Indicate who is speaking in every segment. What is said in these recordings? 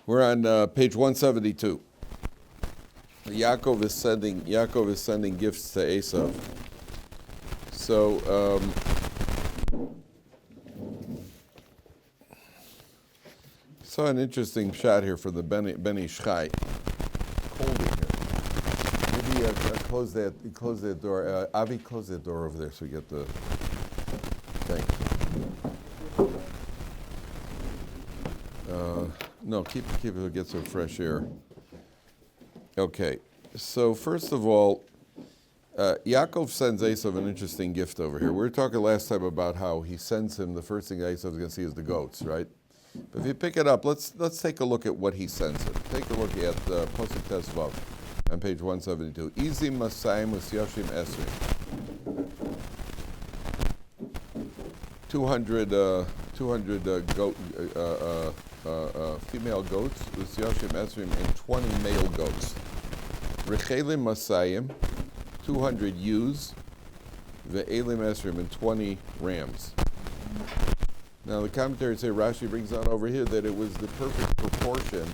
Speaker 1: We're on page 172. Yaakov is sending gifts to Esau. So saw an interesting shot here for the Ben Ish Chai. Cold in here. Maybe close that door. Avi, close that door over there so we get the thing. No, keep it to get some fresh air. Okay, so first of all, Yaakov sends Esau an interesting gift over here. We were talking last time about how he sends him, the first thing Esau is going to see is the goats, right? But if you pick it up, let's take a look at what he sends him. Take a look at Posuk Tesvav on page 172. Izim Masayim with Yoshim Esrim. 200 female goats with Yoshim Esrim and 20 male goats. Rechelim Masayim, 200 ewes, Ve'elim Esrim, and 20 rams. Now the commentaries say, Rashi brings out over here that it was the perfect proportion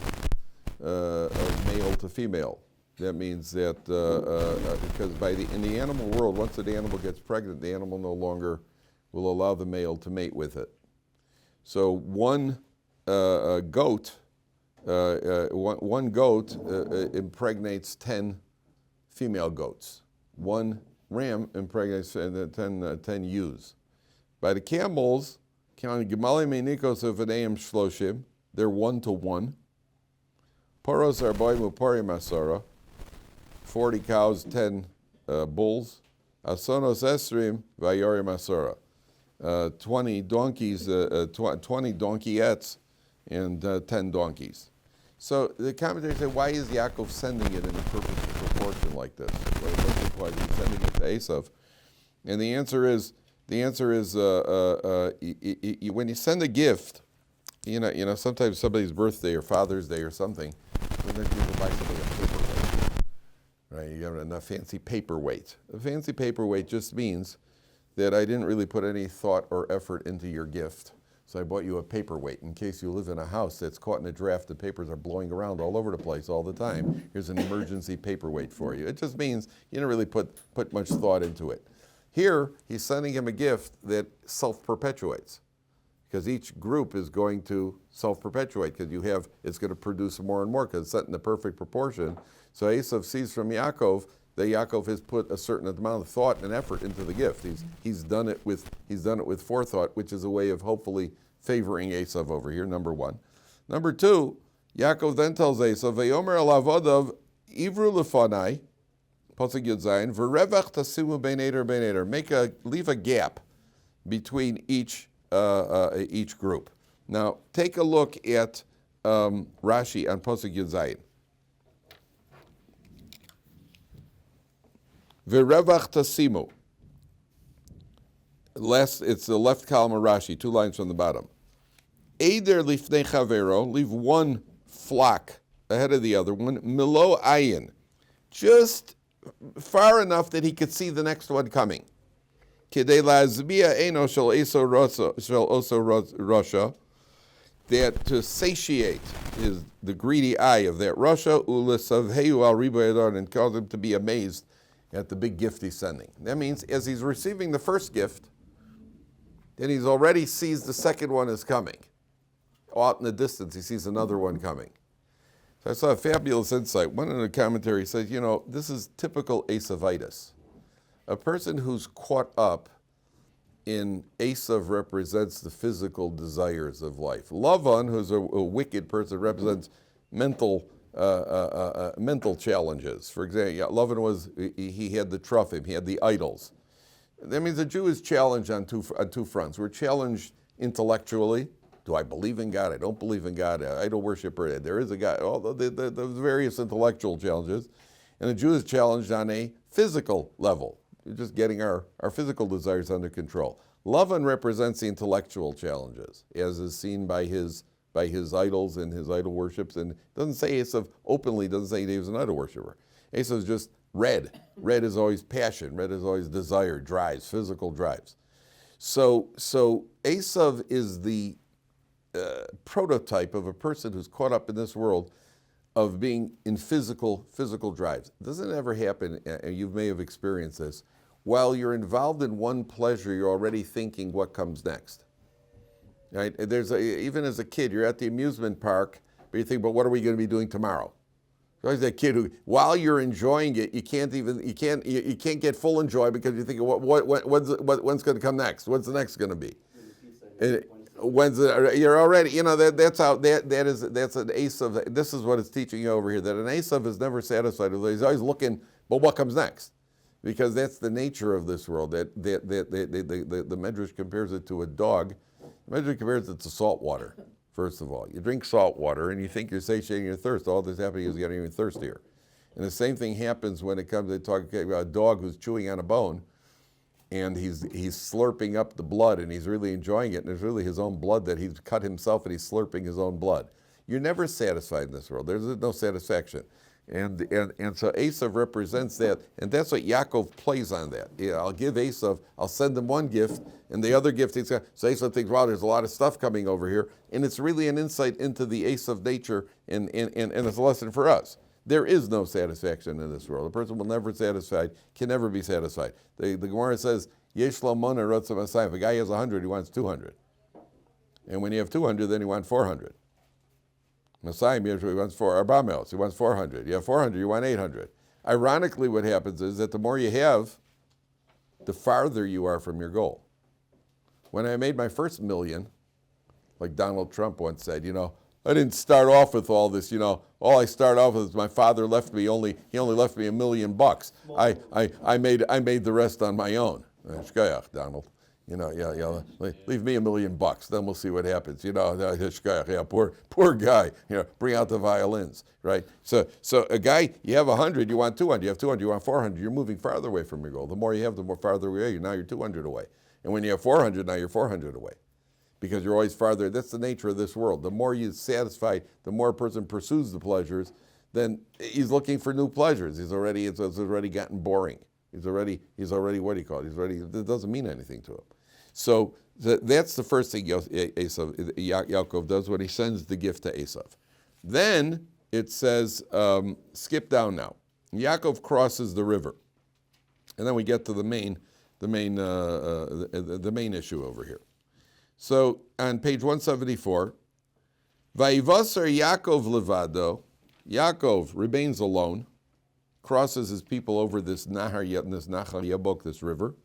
Speaker 1: of male to female. That means that because in the animal world, once an animal gets pregnant, the animal no longer will allow the male to mate with it. So one goat impregnates 10 female goats. One ram impregnates 10 ewes. By the camels, counting Gemali Meinikos of Aneim Shloshim, they're 1 to 1. Poros Arboim Uparim Asara, 40 cows, 10 bulls. Asonos Esrim Vayorim Asara, 20 donkeys, 20 donkeyettes, and 10 donkeys. So the commentators say, why is Yaakov sending it in a perfect proportion like this? Why is he sending it to Esau? And the answer is when you send a gift, you know, sometimes somebody's birthday or Father's Day or something, sometimes people buy somebody a paperweight, right? You have a fancy paperweight. A fancy paperweight just means that I didn't really put any thought or effort into your gift. So I bought you a paperweight in case you live in a house that's caught in a draft. The papers are blowing around all over the place all the time. Here's an emergency paperweight for you. It just means you didn't really put much thought into it. Here, he's sending him a gift that self-perpetuates, because each group is going to self-perpetuate, because it's going to produce more and more, because it's set in the perfect proportion. So Esau sees from Yaakov that Yaakov has put a certain amount of thought and effort into the gift. He's done it with forethought, which is a way of hopefully favoring Esau over here. Number one. Number two, Yaakov then tells Esau, "Vayomer alavodav ivru lefanai." Pasuk Yud Zayin, v'revach tasimu bein eder. Leave a gap between each group. Now take a look at Rashi on Pasuk Yud Zayin. V'revach tasimu. It's the left column of Rashi, 2 lines from the bottom. Eder lifnei chavero, leave one flock ahead of the other one. Milo ayin, just far enough that he could see the next one coming. Kidei lazbia eno shel Esau Rasha, that to satiate the greedy eye of that Rasha, ulisavheyu al ribayadon, and cause him to be amazed at the big gift he's sending. That means as he's receiving the first gift, then he's already sees the second one is coming. Out in the distance, he sees another one coming. So I saw a fabulous insight. One in the commentary says, this is typical Esavitis. A person who's caught up in Esau represents the physical desires of life. Lavan, who's a wicked person, represents mental challenges. For example, Lavan he had the Truffim, he had the idols. That means the Jew is challenged on two fronts. We're challenged intellectually. Do I believe in God? I don't believe in God. Idol worshiper. There is a God. All the various intellectual challenges. And the Jew is challenged on a physical level. We're just getting our physical desires under control. Lavan represents the intellectual challenges, as is seen by his idols and his idol worships. And it doesn't say Esau openly, doesn't say he was an idol worshiper. Esau is just red. Red is always passion. Red is always desire, drives, physical drives. So Esau is the prototype of a person who's caught up in this world of being in physical drives. Doesn't it ever happen, and you may have experienced this, while you're involved in one pleasure, you're already thinking what comes next. Right? Even as a kid, you're at the amusement park, but you think, but what are we going to be doing tomorrow? There's that kid who, while you're enjoying it, you can't get full enjoy because you're thinking, when's going to come next? What's the next going to be? You're already, that's an Esau. This is what it's teaching you over here, that an Esau is never satisfied. He's always looking, but what comes next? Because that's the nature of this world. The Medrash compares it to a dog. The Medrash compares it to salt water. First of all, you drink salt water and you think you're satiating your thirst. All that's happening is getting even thirstier. And the same thing happens when it comes to talking about a dog who's chewing on a bone, and he's slurping up the blood, and he's really enjoying it, and it's really his own blood that he's cut himself, and he's slurping his own blood. You're never satisfied in this world. There's no satisfaction. And so Esau represents that, and that's what Yaakov plays on that. I'll give Esau, I'll send him one gift, and the other gift he's got. So Esau thinks, wow, there's a lot of stuff coming over here, and it's really an insight into the Esau nature, and it's a lesson for us. There is no satisfaction in this world. A person will never can never be satisfied. The Gemara says, Yesh lo mona rotzeh masayim. If a guy has 100, he wants 200. And when you have 200, then you want 400. Masayim usually wants 400. He wants 400. You have 400, you want 800. Ironically, what happens is that the more you have, the farther you are from your goal. When I made my first million, like Donald Trump once said, I didn't start off with all this, all I started off with is my father left me he only left me $1 million. I made the rest on my own. Shkoyach, Donald. Leave me $1 million, then we'll see what happens. Poor guy. Bring out the violins, right? So a guy, you have 100, you want 200. You have 200, you want 400. You're moving farther away from your goal. The more you have, the more farther away. Now you're 200 away. And when you have 400, now you're 400 away. Because you're always farther. That's the nature of this world. The more you're satisfied, the more a person pursues the pleasures, then he's looking for new pleasures. It's already gotten boring. He's already what do you call it? It doesn't mean anything to him. So that's the first thing Yaakov does when he sends the gift to Esau. Then it says, skip down now. Yaakov crosses the river, and then we get to the main issue over here. So on page 174, Vayivasar Yaakov levado, Yaakov remains alone, crosses his people over this Nahar Yabok, this river.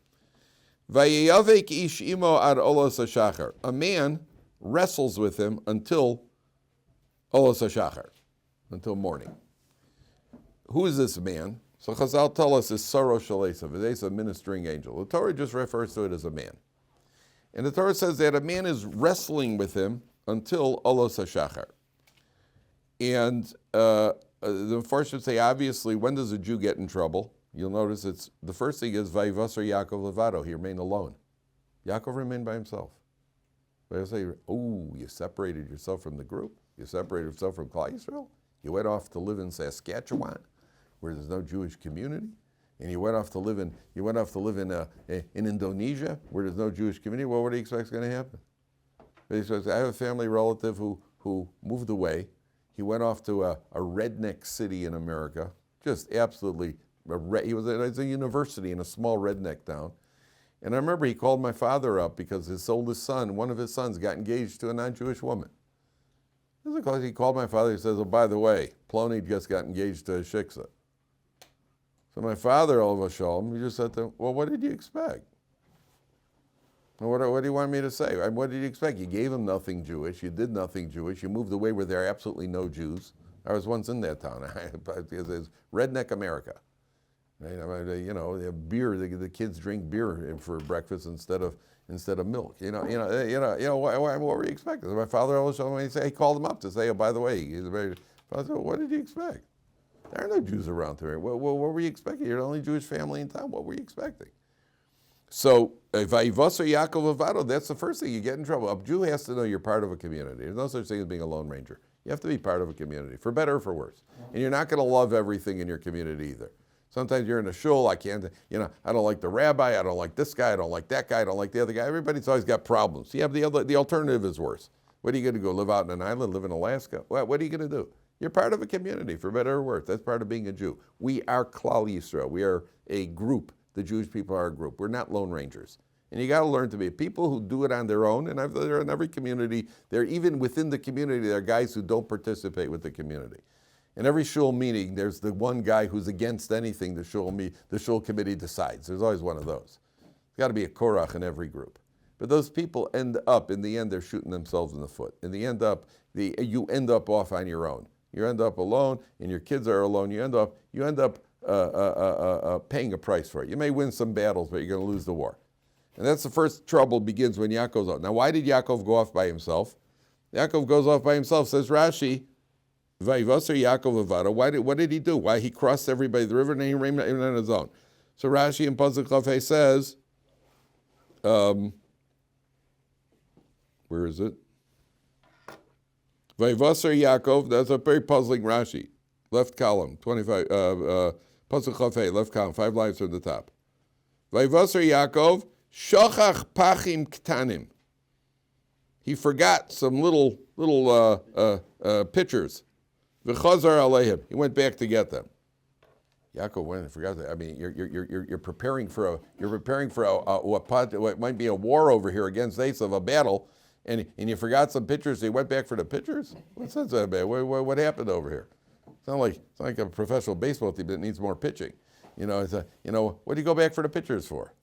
Speaker 1: Vayiyavek ish imo ad olos hashachar. A man wrestles with him until olos hashachar, until morning. Who is this man? So Chazal tell us is Saro Shel Esau. It's a ministering angel. The Torah just refers to it as a man. And the Torah says that a man is wrestling with him until olos hashachar. And the Mepharshim say, obviously, when does a Jew get in trouble? You'll notice the first thing is Vayivasar Yaakov levado. He remained alone. Yaakov remained by himself. They say, you separated yourself from the group. You separated yourself from Klal Yisrael. You went off to live in Saskatchewan, where there's no Jewish community, and you went off to live in Indonesia, where there's no Jewish community. Well, what do you expect is going to happen? I have a family relative who moved away. He went off to a redneck city in America, just absolutely. He was at a university in a small redneck town. And I remember he called my father up because his oldest son, one of his sons, got engaged to a non-Jewish woman. He called my father, he says, oh, by the way, Plony just got engaged to a shiksa. So my father, all of a sudden, he just said to him, well, what did you expect? What do you want me to say? What did you expect? You gave him nothing Jewish. You did nothing Jewish. You moved away where there are absolutely no Jews. I was once in that town. It's redneck America. They have beer. The kids drink beer for breakfast instead of milk. What were you expecting? My father always told me. He called him up to say, oh, by the way, I said, what did you expect? There are no Jews around here. What were you expecting? You're the only Jewish family in town. What were you expecting? So, Vayivasar Yaakov levado, that's the first thing. You get in trouble. A Jew has to know you're part of a community. There's no such thing as being a lone ranger. You have to be part of a community, for better or for worse. And you're not going to love everything in your community either. Sometimes you're in a shul, I don't like the rabbi, I don't like this guy, I don't like that guy, I don't like the other guy. Everybody's always got problems. You have the alternative is worse. What are you going to go live out in an island, live in Alaska? What are you going to do? You're part of a community, for better or worse. That's part of being a Jew. We are Klal Yisrael. We are a group. The Jewish people are a group. We're not lone rangers. And you got to learn to be people who do it on their own, and they're in every community. They're even within the community, there are guys who don't participate with the community. In every shul meeting, there's the one guy who's against anything the shul committee decides. There's always one of those. There's got to be a korach in every group. But those people end up, in the end, they're shooting themselves in the foot. In the end you end up off on your own. You end up alone, and your kids are alone. You end up paying a price for it. You may win some battles, but you're going to lose the war. And that's the first trouble begins when Yaakov's out. Now, why did Yaakov go off by himself? Yaakov goes off by himself, says Rashi, Vayishlach Yaakov avada. What did he do? Why he crossed everybody the river and he ran on his own? So Rashi in Pasuk Chafei says, where is it? Vayishlach Yaakov, that's a very puzzling Rashi. Left column, 25, Pasuk Chafei, left column, 5 lines from the top. Vayishlach Yaakov, shochach pachim ktanim. He forgot some little pitchers. V'chazar aleihim. He went back to get them. Yaakov went and forgot that. I mean, you're preparing for what might be a war over here against Esau, a battle, and you forgot some pitchers. So you went back for the pitchers. What sense of that? What happened over here? It's not like a professional baseball team that needs more pitching. What do you go back for the pitchers for?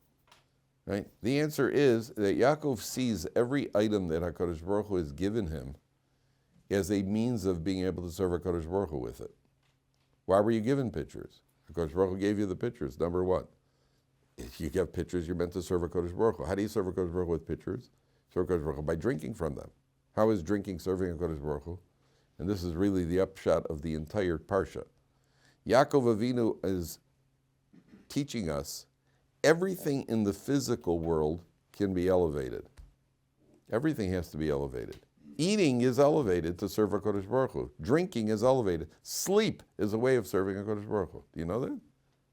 Speaker 1: Right? The answer is that Yaakov sees every item that HaKadosh Baruch Hu has given him as a means of being able to serve HaKadosh Baruch Hu with it. Why were you given pitchers? HaKadosh Baruch Hu gave you the pitchers, number one. If you have pitchers, you're meant to serve HaKadosh Baruch Hu. How do you serve HaKadosh Baruch Hu with pitchers? Serve HaKadosh Baruch Hu by drinking from them. How is drinking serving HaKadosh Baruch Hu? And this is really the upshot of the entire Parsha. Yaakov Avinu is teaching us everything in the physical world can be elevated. Everything has to be elevated. Eating is elevated to serve HaKadosh Baruch Hu. Drinking is elevated. Sleep is a way of serving HaKadosh Baruch Hu. Do you know that?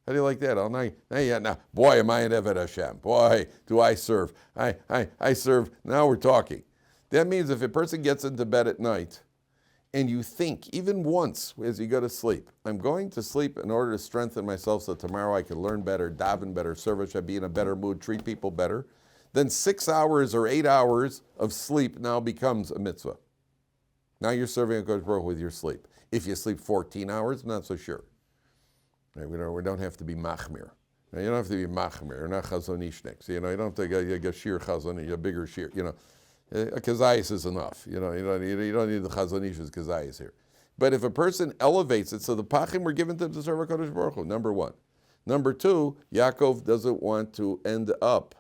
Speaker 1: How do you like that? All night. Now, boy, am I an Eved Hashem. Boy, do I serve. I serve. Now we're talking. That means if a person gets into bed at night and you think, even once as you go to sleep, I'm going to sleep in order to strengthen myself so tomorrow I can learn better, daven better, serve Hashem, be in a better mood, treat people better, then 6 hours or 8 hours of sleep now becomes a mitzvah. Now you're serving HaKadosh Baruch Hu with your sleep. If you sleep 14 hours, I'm not so sure. Right? We don't have to be machmir. Now, you don't have to be machmir. You're not chazonishniks. You don't have to get shir chazon, a bigger shir. A kazayas is enough. You don't need the chazonish's kazayas here. But if a person elevates it, so the pachim were given to him to serve HaKadosh Baruch Hu, number one. Number two, Yaakov doesn't want to end up.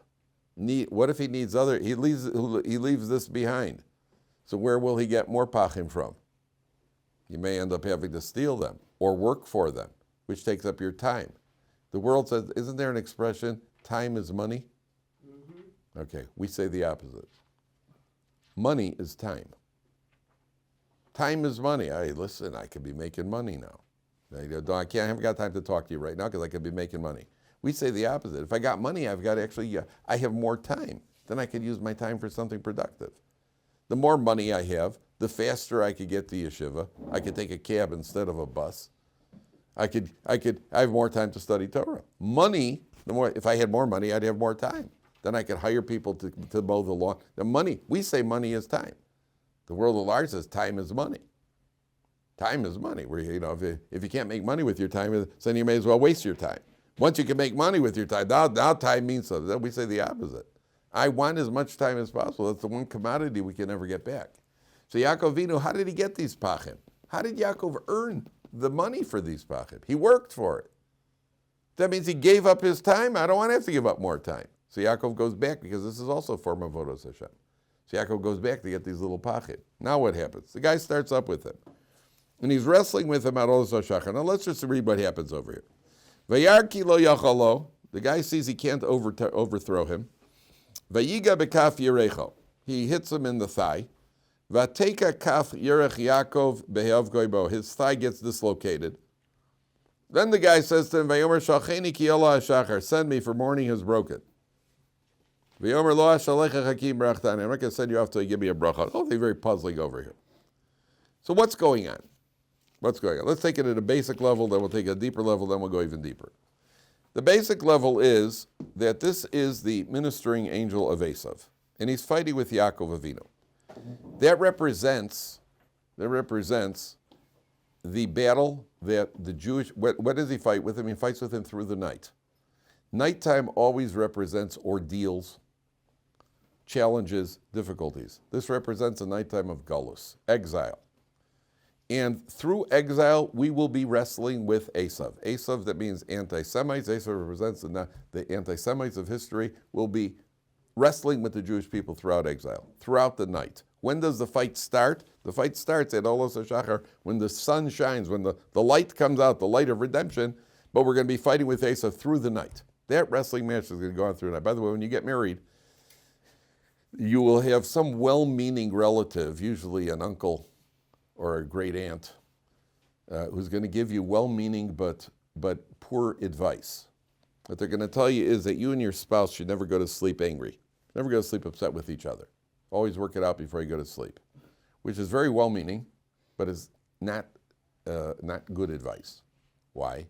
Speaker 1: What if he needs other? He leaves this behind. So where will he get more pachim from? You may end up having to steal them or work for them, which takes up your time. The world says, isn't there an expression, time is money? Mm-hmm. Okay, we say the opposite. Money is time. Time is money. Listen, I could be making money now. I haven't got time to talk to you right now because I could be making money. We say the opposite. If I got money, I have more time. Then I could use my time for something productive. The more money I have, the faster I could get to yeshiva. I could take a cab instead of a bus. I have more time to study Torah. Money, if I had more money, I'd have more time. Then I could hire people to mow the lawn. The money, we say money is time. The world at large says time is money. Time is money. Where if you can't make money with your time, then you may as well waste your time. Once you can make money with your time, now time means something. Then we say the opposite. I want as much time as possible. That's the one commodity we can never get back. So Yaakov Avinu, how did he get these pachim? How did Yaakov earn the money for these pachim? He worked for it. That means he gave up his time. I don't want to have to give up more time. So Yaakov goes back because this is also a form of Avodas Hashem. So Yaakov goes back to get these little pachim. Now what happens? The guy starts up with him. And he's wrestling with him at Avodas Hashem. Now let's just read what happens over here. Vayarki lo yachalo. The guy sees he can't overthrow him. Vayiga bekaf yerecho. He hits him in the thigh. Vateka kaf yerech Yaakov behav goibo. His thigh gets dislocated. Then the guy says to him, Vayomer shalcheni ki ela hashachar. Send me, for morning has broken. V'yomer lo ashalecha chakim brachtan. I'm not going to send you off till you give me a bracha. Oh, they're very puzzling over here. So what's going on? What's going on? Let's take it at a basic level, then we'll take it at a deeper level, then we'll go even deeper. The basic level is that this is the ministering angel of Esau, and he's fighting with Yaakov Avinu. That represents the battle that the Jewish, what does he fight with him? He fights with him through the night. Nighttime always represents ordeals, challenges, difficulties. This represents a nighttime of galus, exile. And through exile, we will be wrestling with Esau. Esau, that means anti-Semites. Esau represents the anti-Semites of history, will be wrestling with the Jewish people throughout exile, throughout the night. When does the fight start? The fight starts at Olos HaShachar, when the sun shines, when the light comes out, the light of redemption, but we're going to be fighting with Esau through the night. That wrestling match is going to go on through the night. By the way, when you get married, you will have some well-meaning relative, usually an uncle or a great aunt, who's going to give you well-meaning but poor advice. What they're going to tell you is that you and your spouse should never go to sleep angry. Never go to sleep upset with each other. Always work it out before you go to sleep, which is very well-meaning, but is not good advice. Why?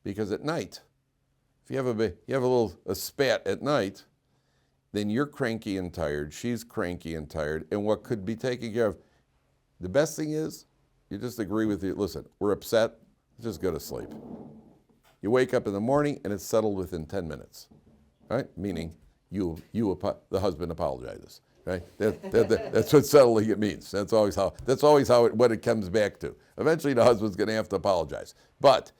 Speaker 1: Because at night, if you have a spat at night, then you're cranky and tired, she's cranky and tired, and what could be taken care of, the best thing is, you just agree with you, listen, we're upset, just go to sleep. You wake up in the morning and it's settled within 10 minutes, right? Meaning the husband apologizes, right? That's what settling it means. That's always what it comes back to. Eventually the husband's going to have to apologize. But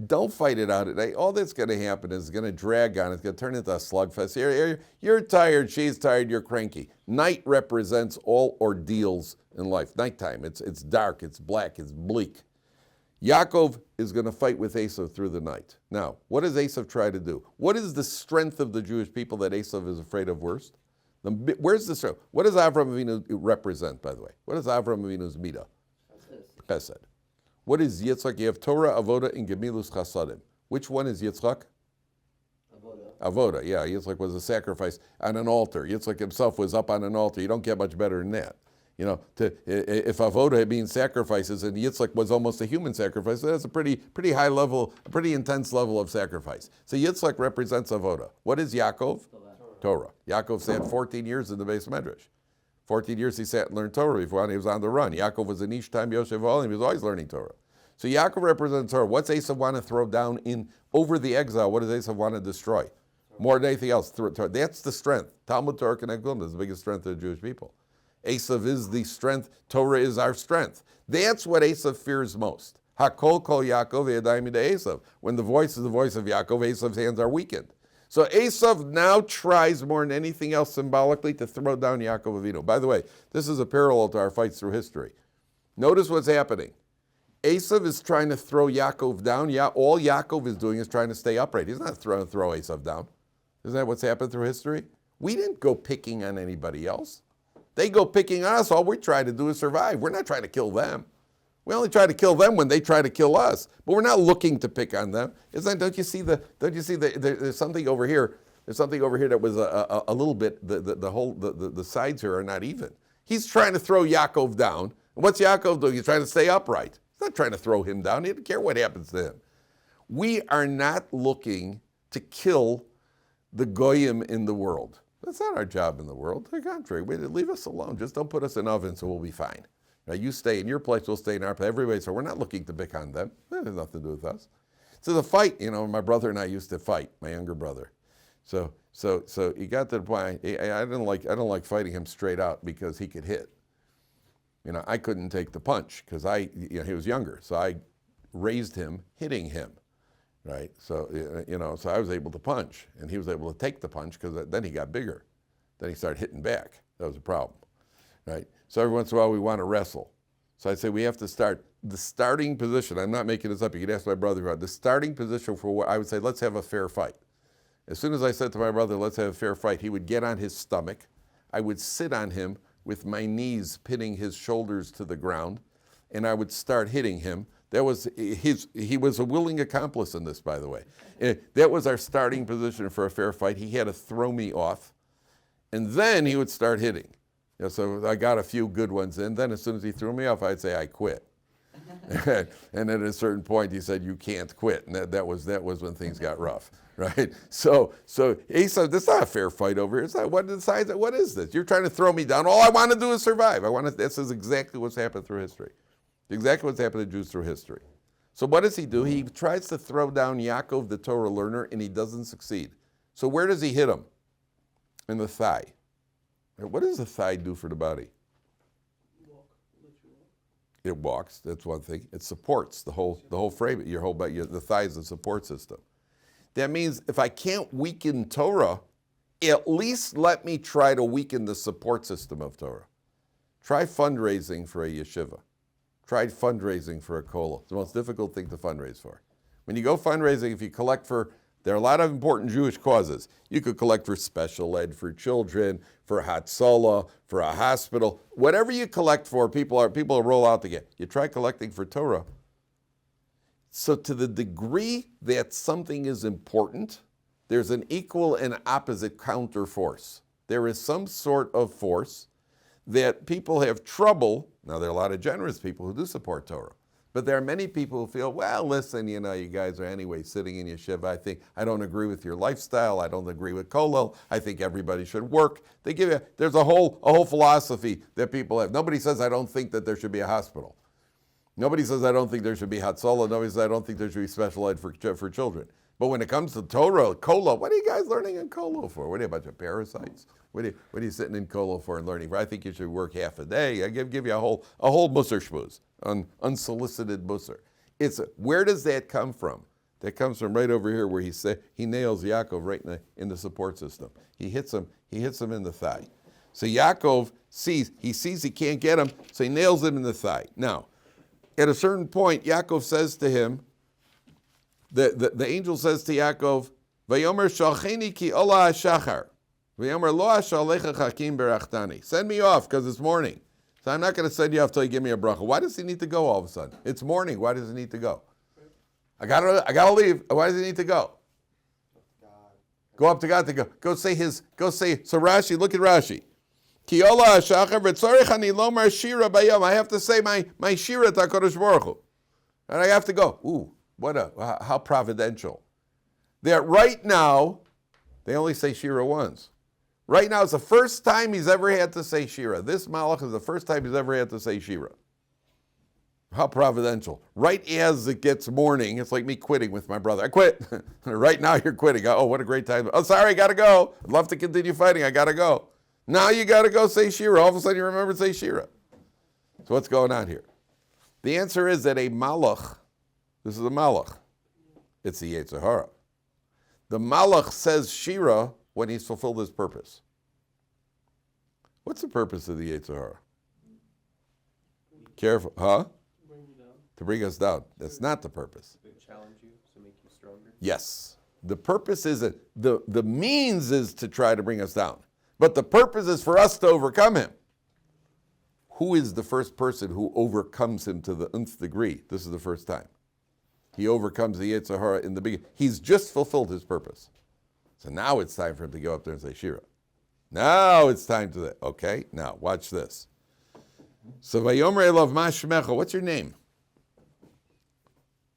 Speaker 1: don't fight it out at night. All that's going to happen is it's going to drag on. It's going to turn into a slugfest. You're tired, she's tired, you're cranky. Night represents all ordeals in life. Nighttime, it's dark, it's black, it's bleak. Yaakov is going to fight with Esau through the night. Now, what does Esau try to do? What is the strength of the Jewish people that Esau is afraid of worst? Where's the strength? What does Avram Avinu represent, by the way? What is Avram Avinu's midah? Chesed. What is Yitzchak? You have Torah, Avoda, and Gemilus Chasadim. Which one is Yitzchak? Avoda, yeah. Yitzchak was a sacrifice on an altar. Yitzchak himself was up on an altar. You don't get much better than that. You know, if Avoda means sacrifices, and Yitzchak was almost a human sacrifice, that's a pretty high level, a pretty intense level of sacrifice. So Yitzchak represents Avoda. What is Yaakov? Torah. Yaakov sat 14 years in the Beis Medrash. 14 years he sat and learned Torah before he was on the run. Yaakov was in each time Yoshev Olim, he was always learning Torah. So Yaakov represents Torah. What's Esau want to throw down over the exile? What does Esau want to destroy? More than anything else. That's the strength. Talmud Torah Connect Gilum is the biggest strength of the Jewish people. Esau is the strength. Torah is our strength. That's what Esau fears most. Hakol kol Yaakov v'yadayim yedei Esau. When the voice is the voice of Yaakov, Esau's hands are weakened. So Esau now tries more than anything else symbolically to throw down Yaakov Avinu. By the way, this is a parallel to our fights through history. Notice what's happening. Esau is trying to throw Yaakov down. All Yaakov is doing is trying to stay upright. He's not trying to throw Esau down. Isn't that what's happened through history? We didn't go picking on anybody else. They go picking on us. All we try to do is survive. We're not trying to kill them. We only try to kill them when they try to kill us. But we're not looking to pick on them. Don't you see there's something over here. There's something over here that was a little bit, the sides here are not even. He's trying to throw Yaakov down. And what's Yaakov doing? He's trying to stay upright. He's not trying to throw him down. He doesn't care what happens to him. We are not looking to kill the goyim in the world. That's not our job in the world. To the contrary, leave us alone. Just don't put us in ovens and we'll be fine. Now, you stay in your place, we'll stay in our place. Everybody, so we're not looking to pick on them. That has nothing to do with us. So the fight, my brother and I used to fight, my younger brother. So he got to the point, I don't like fighting him straight out because he could hit. I couldn't take the punch because he was younger. So I raised him hitting him, right? So, so I was able to punch and he was able to take the punch because then he got bigger. Then he started hitting back. That was a problem, right? So every once in a while we want to wrestle. So I say we have to start the starting position. I'm not making this up. You can ask my brother about the starting position for what I would say, let's have a fair fight. As soon as I said to my brother, let's have a fair fight, he would get on his stomach. I would sit on him with my knees pinning his shoulders to the ground, and I would start hitting him. He was a willing accomplice in this, by the way. That was our starting position for a fair fight. He had to throw me off. And then he would start hitting. So I got a few good ones in. Then as soon as he threw me off, I'd say, I quit. And at a certain point, he said, you can't quit. And that was when things got rough, right? So Esau, this is not a fair fight over here. It's not, what is this? You're trying to throw me down. All I want to do is survive. This is exactly what's happened through history. Exactly what's happened to Jews through history. So what does he do? He tries to throw down Yaakov, the Torah learner, and he doesn't succeed. So where does he hit him? In the thigh. What does the thigh do for the body? It walks. That's one thing. It supports the whole frame. The thigh is a support system. That means if I can't weaken Torah, at least let me try to weaken the support system of Torah. Try fundraising for a yeshiva. Try fundraising for a kollel. It's the most difficult thing to fundraise for. When you go fundraising, if you collect for, there are a lot of important Jewish causes. You could collect for special ed for children, for Hatzalah, for a hospital. Whatever you collect for, people roll out to get. You try collecting for Torah. So to the degree that something is important, there's an equal and opposite counter force. There is some sort of force that people have trouble. Now, there are a lot of generous people who do support Torah. But there are many people who feel, well, listen, you guys are anyway sitting in yeshiva. I don't agree with your lifestyle. I don't agree with kollel. I think everybody should work. There's a whole philosophy that people have. Nobody says I don't think that there should be a hospital. Nobody says I don't think there should be Hatzalah. Nobody says I don't think there should be special ed for children. But when it comes to Torah, kollel, what are you guys learning in kollel for? What are you, a bunch of parasites? What are you sitting in kollel for and learning for? I think you should work half a day. I give you a whole musar shmooze, unsolicited musar. Where does that come from? That comes from right over here where he nails Yaakov right in the support system. He hits him in the thigh. So Yaakov sees he can't get him, so he nails him in the thigh. Now, at a certain point, Yaakov says to him, the angel says to Yaakov, Vayomer shalcheni ki ola hashachar. Vayomer lo ashalecha chakim berachtani. Send me off because it's morning. So I'm not going to send you off till you give me a bracha. Why does he need to go all of a sudden? It's morning. Why does he need to go? I gotta leave. Why does he need to go? Go up to God to go. So Rashi, look at Rashi. Ki ola hashachar v'tzorich ani lomar shira bayom. I have to say my shira to HaKadosh Baruch Hu. And I have to go. Ooh. How providential. That right now, they only say Shira once. Right now, it's the first time he's ever had to say Shira. This Malach is the first time he's ever had to say Shira. How providential. Right as it gets morning, it's like me quitting with my brother. I quit. Right now, you're quitting. Oh, what a great time. Oh, sorry, I got to go. I'd love to continue fighting. I got to go. Now you got to go say Shira. All of a sudden, you remember to say Shira. So what's going on here? The answer is that a Malach, this is a malach. It's the Yetzer Hara. The malach says Shira when he's fulfilled his purpose. What's the purpose of the Yetzer Hara? Careful, huh? To bring us down. That's not the purpose.
Speaker 2: To challenge you, to make you stronger.
Speaker 1: Yes. The purpose is the means is to try to bring us down. But the purpose is for us to overcome him. Who is the first person who overcomes him to the nth degree? This is the first time. He overcomes the Yetzer Hara in the beginning. He's just fulfilled his purpose. So now it's time for him to go up there and say Shira. Now it's time to that. Okay, now watch this. So Vayomer Elav Ma Shemecha, what's your name?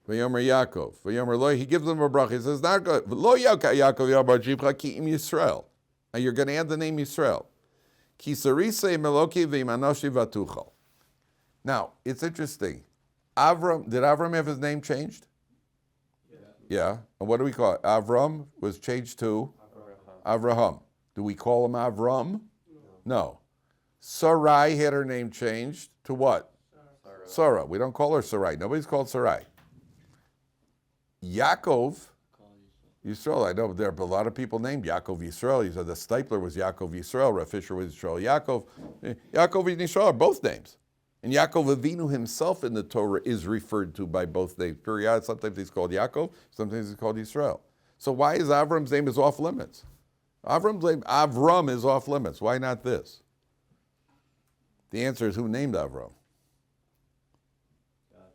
Speaker 1: Vayomer Yaakov. Vayomer Lo, he gives him a bracha. He says, not good. Lo Yaakov Yabar Jibcha Ki Im Yisrael. And you're going to add the name Yisrael. Ki Sarise Meloki V'imanoshi Vatuchal. Now, it's interesting. Did Avram have his name changed? Yeah. And what do we call it? Avram was changed to Avraham. Do we call him Avram? No. Sarai had her name changed to what? Sarah. We don't call her Sarai. Nobody's called Sarai. Yaakov, Yisrael. I know there are a lot of people named Yaakov Yisrael. You said the Stipler was Yaakov Yisrael. Rav Fisher was Yisrael Yaakov. Yaakov and Yisrael are both names. And Yaakov Avinu himself in the Torah is referred to by both names. Period. Sometimes he's called Yaakov, sometimes he's called Yisrael. So why is Avram's name is off limits? Avram's name, Avram, is off limits. Why not this? The answer is who named Avram?
Speaker 2: God.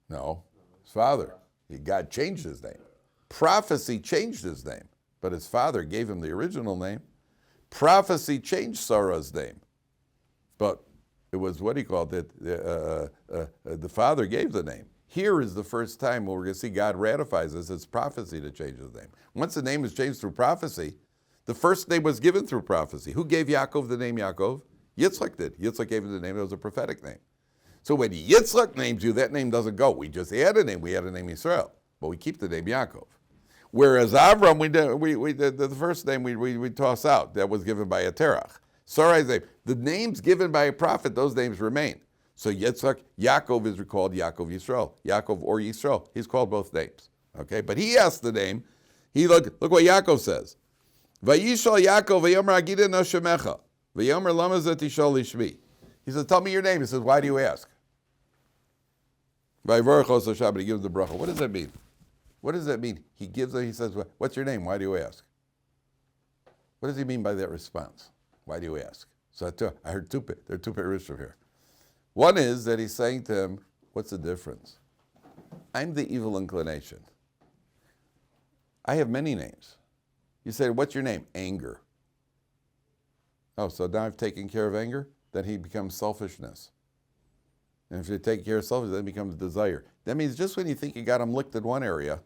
Speaker 1: No, his father. God changed his name. Prophecy changed his name, but his father gave him the original name. Prophecy changed Sarah's name, but it was what he called it. The father gave the name. Here is the first time where we're going to see God ratifies this. It's prophecy to change the name. Once the name is changed through prophecy, the first name was given through prophecy. Who gave Yaakov the name Yaakov? Yitzchak did. Yitzchak gave him the name. It was a prophetic name. So when Yitzchak names you, that name doesn't go. We just add a name. We add a name Israel, but we keep the name Yaakov. Whereas Avram, the first name we toss out. That was given by a Terach. Sarai's name. The names given by a prophet, those names remain. So Yitzchak, Yaakov is called Yaakov Yisrael. Yaakov or Yisrael. He's called both names. Okay, but he asked the name. Look what Yaakov says. Vayishlach Yaakov v'yomer agida no shemecha v'yomer lama zeh tishal lishmi. He says, tell me your name. He says, why do you ask? Vayivorach oso Shabbat. He gives the bracha. What does that mean? What does that mean? He says, what's your name? Why do you ask? What does he mean by that response? Why do you ask? So I heard there are two Parsha here. One is that he's saying to him, what's the difference? I'm the evil inclination. I have many names. You say, what's your name? Anger. Oh, so now I've taken care of anger? Then he becomes selfishness. And if you take care of selfishness, then it becomes desire. That means just when you think you got him licked in one area,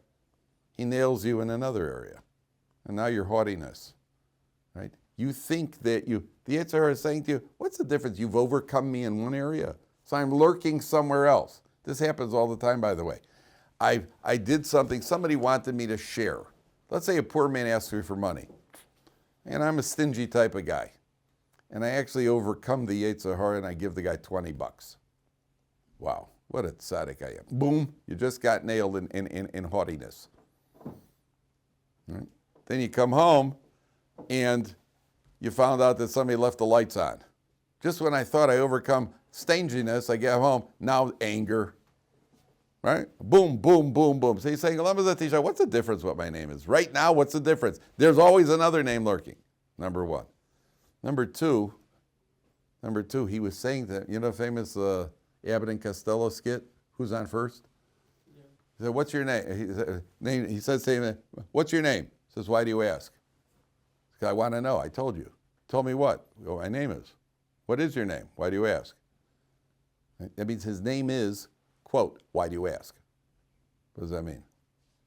Speaker 1: he nails you in another area. And now you're haughtiness. Right? You think that the Yetzer Hara is saying to you, what's the difference? You've overcome me in one area, so I'm lurking somewhere else. This happens all the time, by the way. I did something, somebody wanted me to share. Let's say a poor man asks me for money, and I'm a stingy type of guy, and I actually overcome the Yetzer Hara and I give the guy $20. Wow, what a sciatic I am. Boom, you just got nailed in haughtiness. Right? Then you come home, and you found out that somebody left the lights on. Just when I thought I overcome stinginess, I get home, now anger. Right? Boom, boom, boom, boom. So he's saying, what's the difference what my name is? Right now, what's the difference? There's always another name lurking, number one. Number two, he was saying that, you know, famous Abbott and Costello skit, who's on first? Yeah. He said, what's your name? He says to him, what's your name? He says, why do you ask? I want to know. I told you. Told me what? Oh, my name is. What is your name? Why do you ask? That means his name is, quote, why do you ask? What does that mean?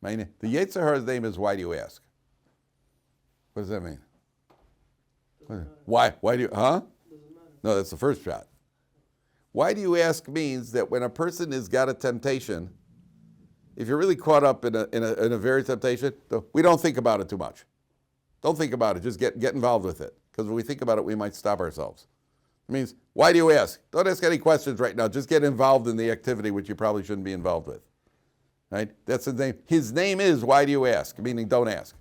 Speaker 1: The Yetzer Hara's name is, why do you ask? What does that mean? Why? Why do you, huh? No, that's the first shot. Why do you ask means that when a person has got a temptation, if you're really caught up in a very temptation, we don't think about it too much. Don't think about it. Just get involved with it. Because when we think about it, we might stop ourselves. It means, why do you ask? Don't ask any questions right now. Just get involved in the activity which you probably shouldn't be involved with. Right? That's his name. His name is, why do you ask? Meaning, don't ask.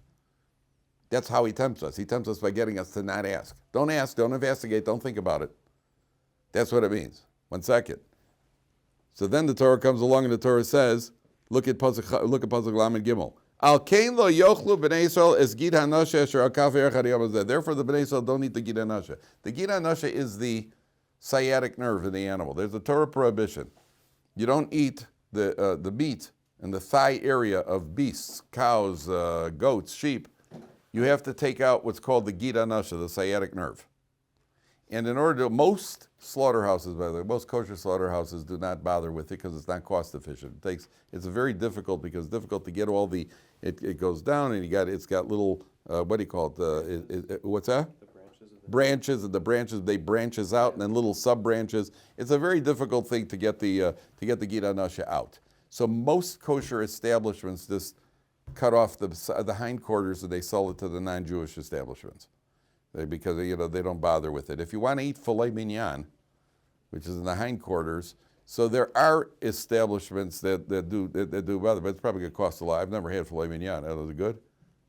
Speaker 1: That's how he tempts us. He tempts us by getting us to not ask. Don't ask. Don't investigate. Don't think about it. That's what it means. 1 second. So then the Torah comes along and the Torah says, look at Pasuk Lamed Gimel. Al kain lo yochlu b'nei Yisrael es gid hanashe asher al kaf erechad yom hazeh. Therefore, the b'nei Yisrael don't eat the gid hanashe. The gid hanashe is the sciatic nerve in the animal. There's a Torah prohibition. You don't eat the meat and the thigh area of beasts, cows, goats, sheep. You have to take out what's called the gid hanashe, the sciatic nerve. And in order to, most slaughterhouses, by the way, most kosher slaughterhouses do not bother with it because it's not cost efficient. It's very difficult because it's difficult to get all the, it goes down and it's got little, what do you call it? What's that?
Speaker 2: The branches of the
Speaker 1: branches, and the branches, they branches out and then little sub branches. It's a very difficult thing to get the gid hanashe out. So most kosher establishments just cut off the hindquarters and they sell it to the non-Jewish establishments. Because they don't bother with it. If you want to eat filet mignon, which is in the hindquarters, so there are establishments that do bother, but it's probably going to cost a lot. I've never had filet mignon. Is it good?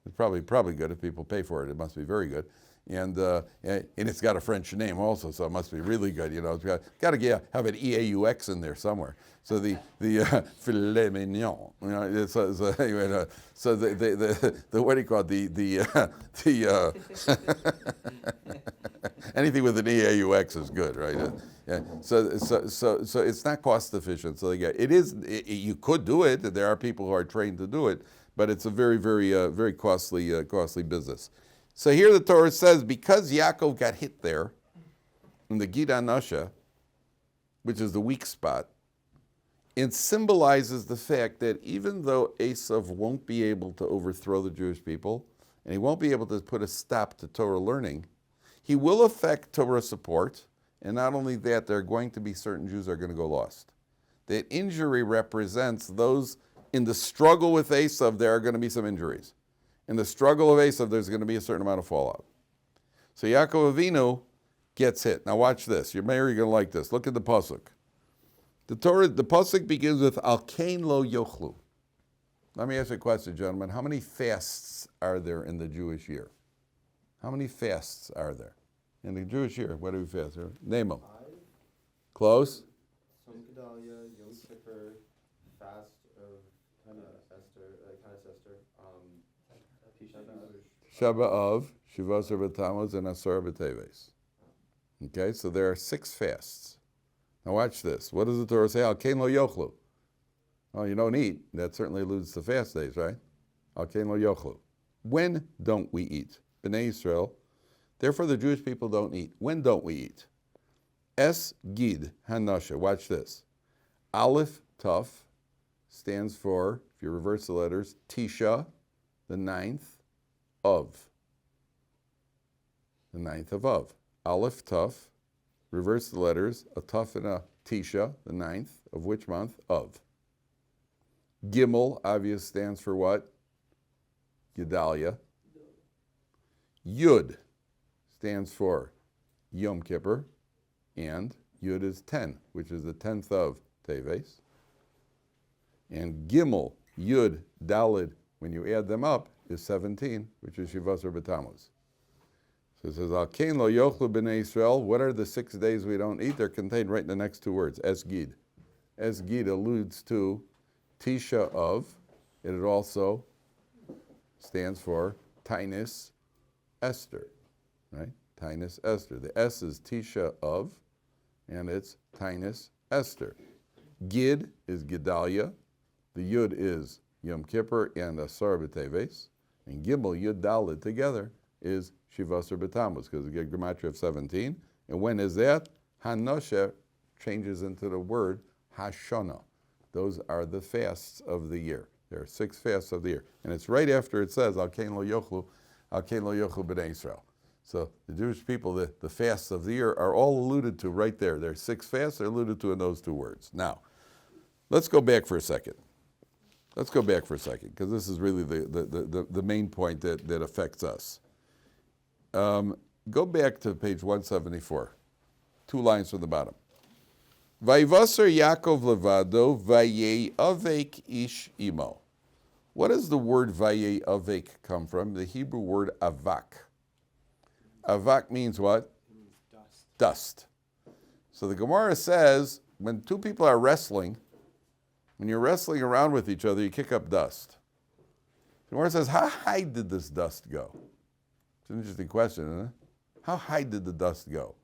Speaker 1: It's probably good if people pay for it. It must be very good, and it's got a French name also, so it must be really good. It's got to have an EAUX in there somewhere. So the filet mignon, anyway, so the what do you call it? The anything with an EAUX is good, right? Yeah. So it's not cost efficient. So you could do it. There are people who are trained to do it, but it's a very costly business. So here the Torah says, because Yaakov got hit there, in the Gid Anasha, which is the weak spot, it symbolizes the fact that even though Esau won't be able to overthrow the Jewish people, and he won't be able to put a stop to Torah learning, he will affect Torah support, and not only that, there are going to be certain Jews that are going to go lost. That injury represents those, in the struggle with Esau, there are going to be some injuries. In the struggle of Esau, there's going to be a certain amount of fallout. So Yaakov Avinu gets hit. Now watch this. You're going to like this. Look at the pasuk. The pasuk begins with Al Kain Lo Yochlu. Let me ask you a question, gentlemen. How many fasts are there in the Jewish year? How many fasts are there in the Jewish year? What do we fast? Name them.
Speaker 2: 5.
Speaker 1: Close.
Speaker 2: Som Gedalia, Yom Kippur, fast of Esther, Tisha
Speaker 1: Shaba of, Shivasar B'Tammuz, and Asar B'Teves. Okay, so there are 6 fasts. Now watch this. What does the Torah say? Al Kain Lo Yochlu. Oh, you don't eat. That certainly alludes to fast days, right? Al Kain Lo Yochlu. When don't we eat? B'nai Yisrael. Therefore, the Jewish people don't eat. When don't we eat? Es Gid Hanasha. Watch this. Aleph Taf stands for, if you reverse the letters, Tisha, the 9th of. The 9th of Av. Aleph Taf, reverse the letters, a Taf and a Tisha, the 9th of which month? Of. Gimel, obvious, stands for what? Gedalia. Yud stands for Yom Kippur, and Yud is 10, which is the 10th of Teves. And Gimel, Yud, Dalid, when you add them up, is 17, which is Shivasar B'Tammuz. So it says, Al Kain Lo Yochlu B'nai Yisrael. What are the 6 days we don't eat? They're contained right in the next 2 words, Es Gid. Es Gid alludes to Tisha of. It also stands for Tainus Esther, right? Tainus Esther. The S is Tisha of, and it's Tainus Esther. Gid is Gedalia. The Yud is Yom Kippur and Asar B'Teves. And Gimel, Yud, Dalid together is Shivasar B'Tammuz, because we get gematria of 17. And when is that? Hanosha changes into the word Hashana. Those are the fasts of the year. There are 6 fasts of the year. And it's right after it says, Al Kain Lo Yochlu B'nai Yisrael. So the Jewish people, the fasts of the year are all alluded to right there. There are 6 fasts, they're alluded to in those 2 words. Now, let's go back for a second. Because this is really the main point that affects us. Go back to page 174, 2 lines from the bottom. Vayivasar Yaakov levado vayeavek ish imo. What does the word vayeavek come from? The Hebrew word avak. Avak means what?
Speaker 2: It means dust.
Speaker 1: Dust. So the Gemara says, when 2 people are wrestling, when you're wrestling around with each other, you kick up dust. The Gemara says, how high did this dust go? It's an interesting question, isn't it? How high did the dust go?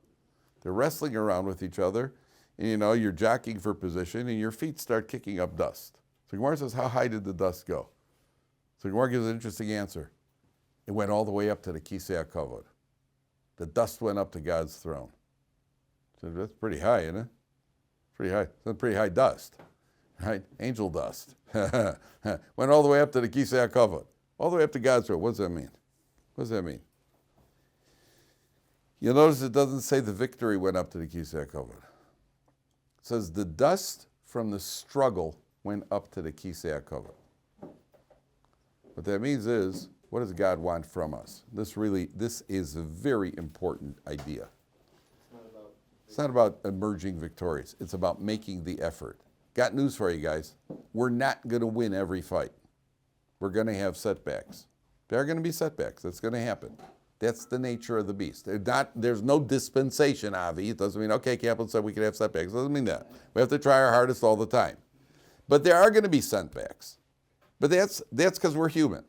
Speaker 1: They're wrestling around with each other, and you're jockeying for position, and your feet start kicking up dust. So Gemara says, how high did the dust go? So Gemara gives an interesting answer. It went all the way up to the Kisei HaKavod. The dust went up to God's throne. So that's pretty high, isn't it? Pretty high. That's pretty high dust, right? Angel dust. Went all the way up to the Kisei HaKavod. All the way up to God's throne. What does that mean? What does that mean? You'll notice it doesn't say the victory went up to the Kisei HaKavod. It says the dust from the struggle went up to the Kisei HaKavod. What that means is, what does God want from us? This is a very important idea. It's not about emerging victorious. It's about making the effort. Got news for you guys. We're not going to win every fight. We're going to have setbacks. There are going to be setbacks. That's going to happen. That's the nature of the beast. There's no dispensation, Avi. It doesn't mean, okay, Kaplan said we can have setbacks. It doesn't mean that. We have to try our hardest all the time. But there are going to be setbacks. But that's because we're human.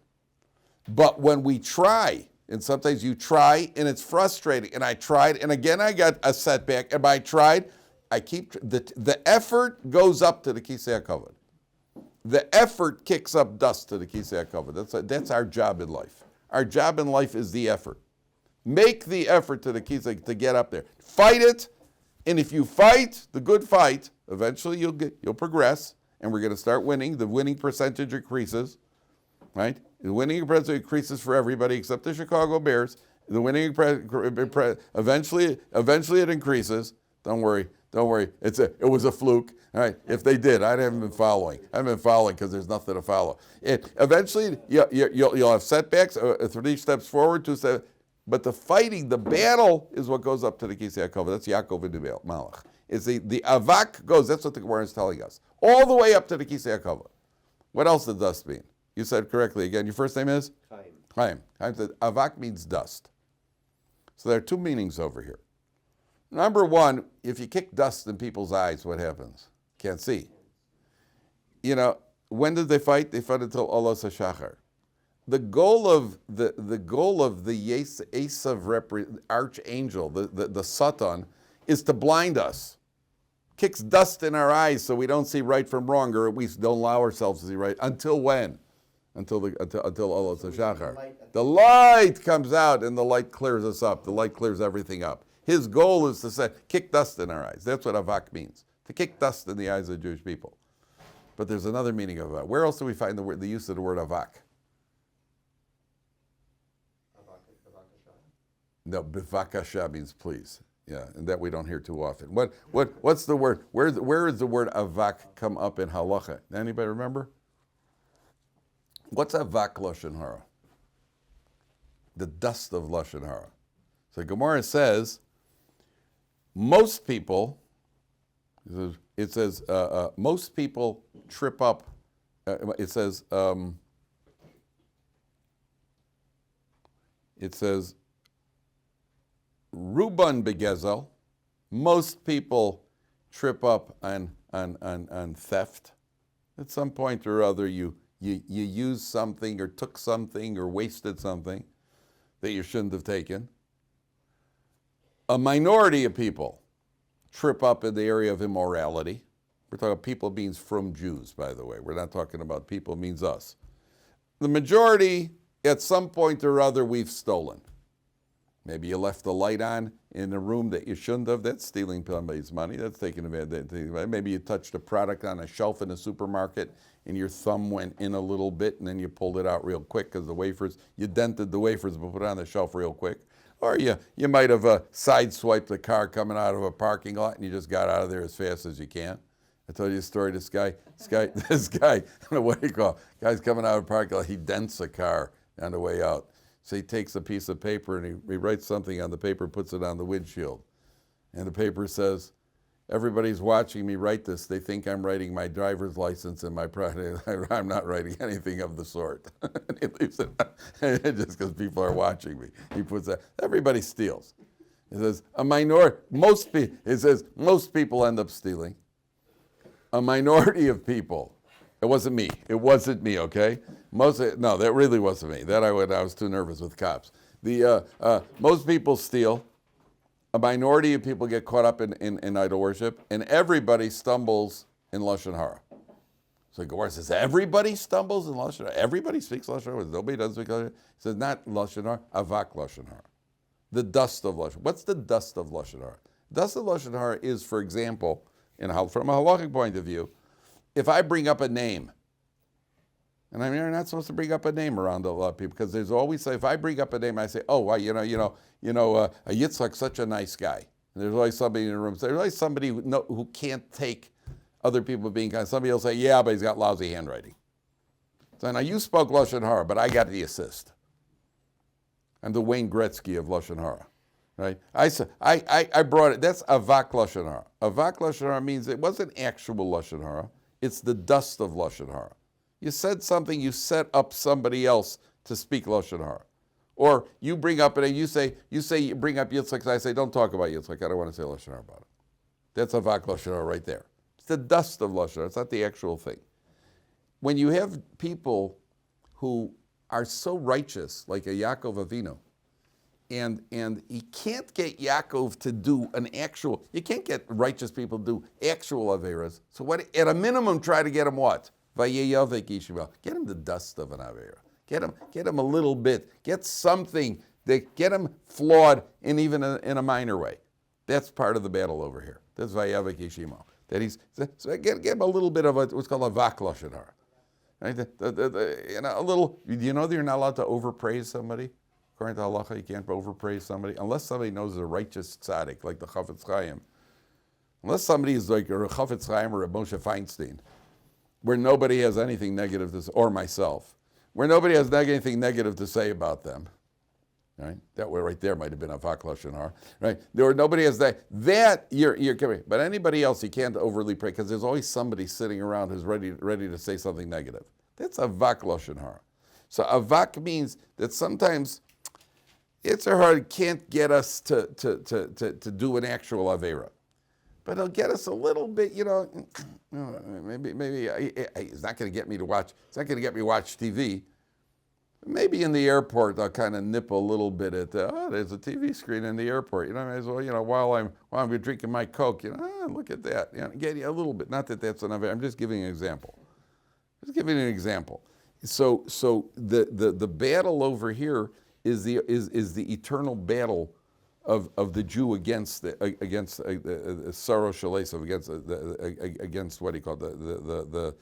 Speaker 1: But when we try, and sometimes you try and it's frustrating, and I tried, and again I got a setback, and I tried, the effort goes up to the Kisei HaKavod. The effort kicks up dust to the Kisei HaKavod. That's our job in life. Our job in life is the effort. Make the effort to the kisei to get up there. Fight it, and if you fight the good fight, eventually you'll progress, and we're going to start winning. The winning percentage increases, right? The winning percentage increases for everybody except the Chicago Bears. The winning eventually it increases. Don't worry. It was a fluke. All right. If they did, I haven't been following. I haven't been following because there's nothing to follow. Eventually, you'll have setbacks. 3 steps forward, 2 steps. But the fighting, the battle, is what goes up to the Kisei HaKavod. That's Yaakov and the Malach. It's the avak goes. That's what the Gemara is telling us. All the way up to the Kisei HaKavod. What else does dust mean? You said correctly again. Your first name is? Chaim. Chaim said avak means dust. So there are 2 meanings over here. Number 1, if you kick dust in people's eyes, what happens? Can't see. When did they fight? They fought until Olos HaShachar. The goal of the Esau archangel, the Satan, is to blind us. Kicks dust in our eyes so we don't see right from wrong, or at least don't allow ourselves to see right. Until when? Until Olos HaShachar. The light comes out and the light clears us up. The light clears everything up. His goal is to kick dust in our eyes. That's what avak means, to kick dust in the eyes of the Jewish people. But there's another meaning of avak. Where else do we find the use of the word avak? No, bivakasha means please. Yeah, and that we don't hear too often. What's the word? Where is the word avak come up in halacha? Anybody remember? What's avak lashon hara? The dust of lashon hara. So Gemara says, most people, most people trip up. It says, Ruban begezel, most people trip up on theft. At some point or other, you used something or took something or wasted something that you shouldn't have taken. A minority of people trip up in the area of immorality. We're talking about people means from Jews, by the way. We're not talking about people means us. The majority, at some point or other, we've stolen. Maybe you left the light on in a room that you shouldn't have. That's stealing somebody's money. That's taking advantage. Maybe you touched a product on a shelf in a supermarket and your thumb went in a little bit and then you pulled it out real quick because you dented the wafers but put it on the shelf real quick. Or you might have sideswiped a car coming out of a parking lot and you just got out of there as fast as you can. I told you a story. This guy, I don't know what do you call it? Guy's coming out of a parking lot. He dents a car on the way out. So he takes a piece of paper and he writes something on the paper, puts it on the windshield. And the paper says, everybody's watching me write this. They think I'm writing my driver's license and my product. I'm not writing anything of the sort. And he leaves it just because people are watching me. He puts that. Everybody steals. It says most people end up stealing. A minority of people. It wasn't me. Okay? That really wasn't me. I was too nervous with cops. Most people steal. A minority of people get caught up in idol worship, and everybody stumbles in lashon hara. So Gemara says everybody stumbles in lashon hara. Everybody speaks lashon hara. Nobody doesn't speak lashon hara. He says not lashon hara, avak lashon hara. The dust of lashon. What's the dust of lashon hara? Dust of lashon hara is, for example, from a halachic point of view, if I bring up a name, and I mean, you're not supposed to bring up a name around a lot of people because there's always if I bring up a name, I say, oh, well, Yitzchak's such a nice guy. And there's always somebody in the room. There's always somebody who can't take other people being kind. Somebody will say, yeah, but he's got lousy handwriting. So now you spoke lashon hara, but I got the assist. I'm the Wayne Gretzky of lashon hara. Right? I brought it. That's avak lashon hara. Avak lashon hara means it wasn't actual lashon hara. It's the dust of lashon hara. You said something. You set up somebody else to speak lashon hara, or you bring up and you bring up Yitzchak. I say don't talk about Yitzchak. I don't want to say lashon hara about it. That's avak lashon hara right there. It's the dust of lashon hara. It's not the actual thing. When you have people who are so righteous, like a Yaakov Avinu, and he can't get Yaakov to do you can't get righteous people to do actual Averas. So what? At a minimum, try to get him what? Get him the dust of an Avera. Get him a little bit. Get something. Get him flawed in even in a minor way. That's part of the battle over here. That's Vayavik Yeshimo. That so get him a little bit of what's called a vak lashon hara. Right? A little. Do you know that you're not allowed to overpraise somebody? According to halacha, you can't overpraise somebody unless somebody knows a righteous tzaddik, like the Chafetz Chaim. Unless somebody is like a Chafetz Chaim or a Moshe Feinstein, where nobody has anything negative to say, or myself, where nobody has anything negative to say about them. Right? That way right there might have been a vak lashon hara. Right? There nobody has that. That you're coming. But anybody else you can't overly praise because there's always somebody sitting around who's ready to say something negative. That's a vak lashon hara. So a vak means that sometimes it's hard can't get us to do an actual avera. But it'll get us a little bit, maybe it's not going to get me to watch, it's not going to get me to watch TV. Maybe in the airport I'll kind of nip a little bit at there's a TV screen in the airport. As well, while I'm drinking my Coke, look at that. Get a little bit. Not that that's enough. I'm just giving an example. So the battle over here is the eternal battle of the Jew against Sorrow Shalesav, against what he called the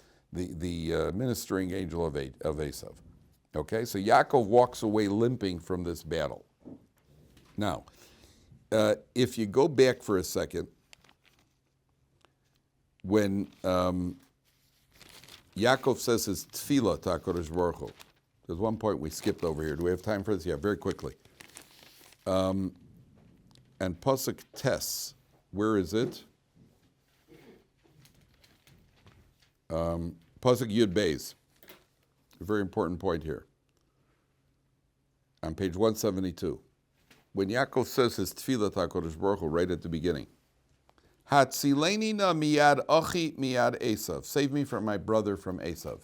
Speaker 1: ministering angel of Esau. Okay, so Yaakov walks away limping from this battle. Now, if you go back for a second, when Yaakov says his tefillah to HaKadosh Baruch Hu, there's one point we skipped over here. Do we have time for this? Yeah, very quickly. And Pasuk Tes, where is it? Pasuk Yud Beis. A very important point here. On page 172. When Yaakov says his tefillah to HaKadosh Baruch Hu right at the beginning, Hatzileni na miyad achi miyad Esau. Save me from my brother from Esau.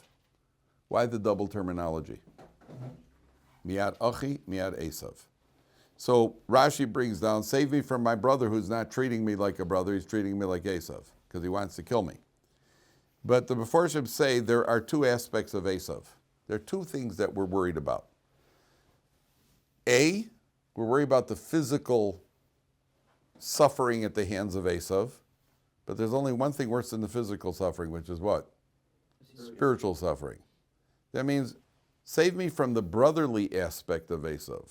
Speaker 1: Why the double terminology? Miyad achi miyad Esau. So Rashi brings down, save me from my brother who's not treating me like a brother, he's treating me like Esau, because he wants to kill me. But the Mefarshim say there are two aspects of Esau. There are two things that we're worried about. A, we're worried about the physical suffering at the hands of Esau, but there's only one thing worse than the physical suffering, which is what? Spiritual suffering. That means save me from the brotherly aspect of Esau.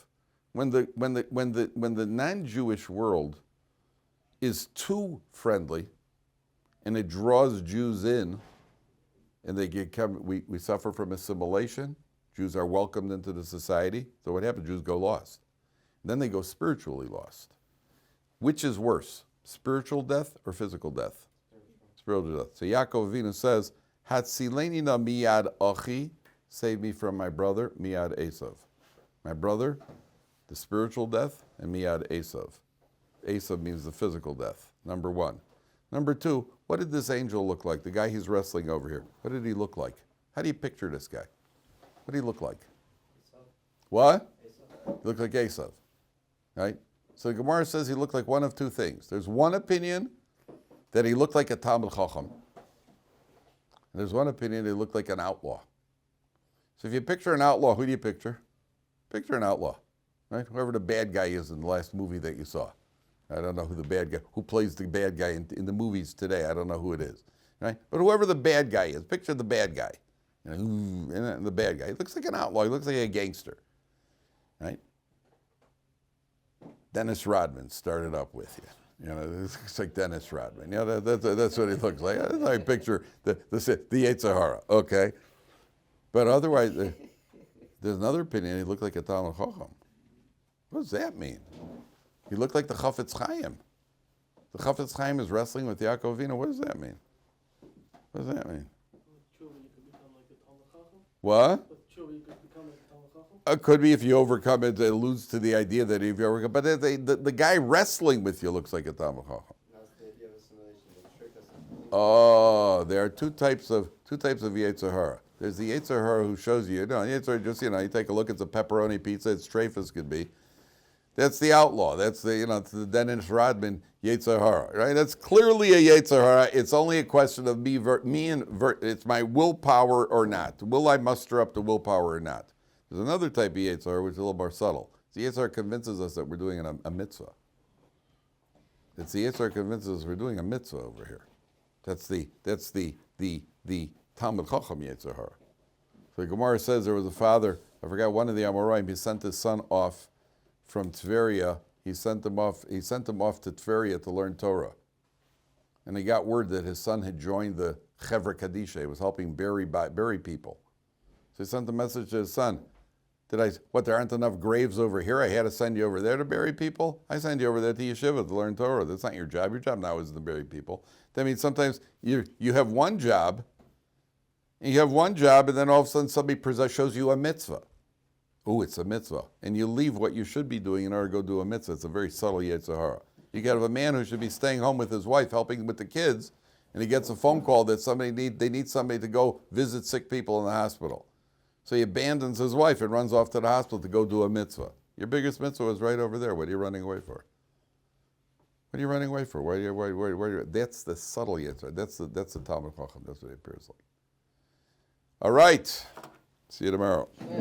Speaker 1: When the non-Jewish world is too friendly, and it draws Jews in, and we suffer from assimilation. Jews are welcomed into the society. So what happens? Jews go lost. Then they go spiritually lost. Which is worse, spiritual death or physical death? Spiritual death. So Yaakov Avinu says, Hatzileni na miyad achi, save me from my brother, miyad Esau. My brother, the spiritual death, and miyad Esau. Esau means the physical death, number one. Number two, what did this angel look like? The guy he's wrestling over here. What did he look like? How do you picture this guy? What did he look like?
Speaker 2: Esau.
Speaker 1: What?
Speaker 2: Esau.
Speaker 1: He looked like Esau, right? So the Gemara says he looked like one of two things. There's one opinion that he looked like a Talmid Chacham. And there's one opinion that he looked like an outlaw. So if you picture an outlaw, who do you picture? Picture an outlaw, right? Whoever the bad guy is in the last movie that you saw. I don't know who the bad guy, who plays the bad guy in the movies today. I don't know who it is, right? But whoever the bad guy is, picture the bad guy. And the bad guy. He looks like an outlaw. He looks like a gangster, right? Dennis Rodman started up with you. It's like Dennis Rodman. That's what he looks like. That's how I picture the Yetzer Hara. Okay, but otherwise, there's another opinion. He looked like a Talmid Chacham. What does that mean? He looked like the Chafetz Chaim. The Chafetz Chaim is wrestling with Yaakov Avinu. What does that mean? What does that mean? What? It could be if you overcome it. It alludes to the idea that if you overcome, but the guy wrestling with you looks like a Talmid Chacham.
Speaker 2: That's the idea of assimilation. They trick us into
Speaker 1: Oh, there are two types of Yetzer Hara. There's the Yetzer Hara who shows you. Yetzer Hara just you take a look. It's a pepperoni pizza. It's treifas could be. That's the outlaw. That's the Dennis Rodman Yetzer Hara, right? That's clearly a Yetzer Hara. It's only a question of it's my willpower or not. Will I muster up the willpower or not? There's another type of Yetzer Hara which is a little more subtle. The Yetzer Hara convinces us that we're doing a mitzvah. It's the Yetzer Hara convinces us we're doing a mitzvah over here. That's the Talmud Chacham Yetzer Hara. So the Gemara says there was a father, I forgot, one of the Amoraim, he sent his son off from Tveria. He sent him off to Tveria to learn Torah. And he got word that his son had joined the Chevra Kadisha. He was helping bury people. So he sent a message to his son. There aren't enough graves over here? I had to send you over there to bury people? I send you over there to Yeshiva to learn Torah. That's not your job. Your job now is to bury people. That means sometimes you have one job, and then all of a sudden somebody shows you a mitzvah. Oh, it's a mitzvah. And you leave what you should be doing in order to go do a mitzvah. It's a very subtle Yetzer Hara. You got a man who should be staying home with his wife, helping with the kids, and he gets a phone call that they need somebody to go visit sick people in the hospital. So he abandons his wife and runs off to the hospital to go do a mitzvah. Your biggest mitzvah is right over there. What are you running away for? What are you running away for? That's the subtle Yetzer Hara. That's the Talmud Chacham. That's what it appears like. All right. See you tomorrow.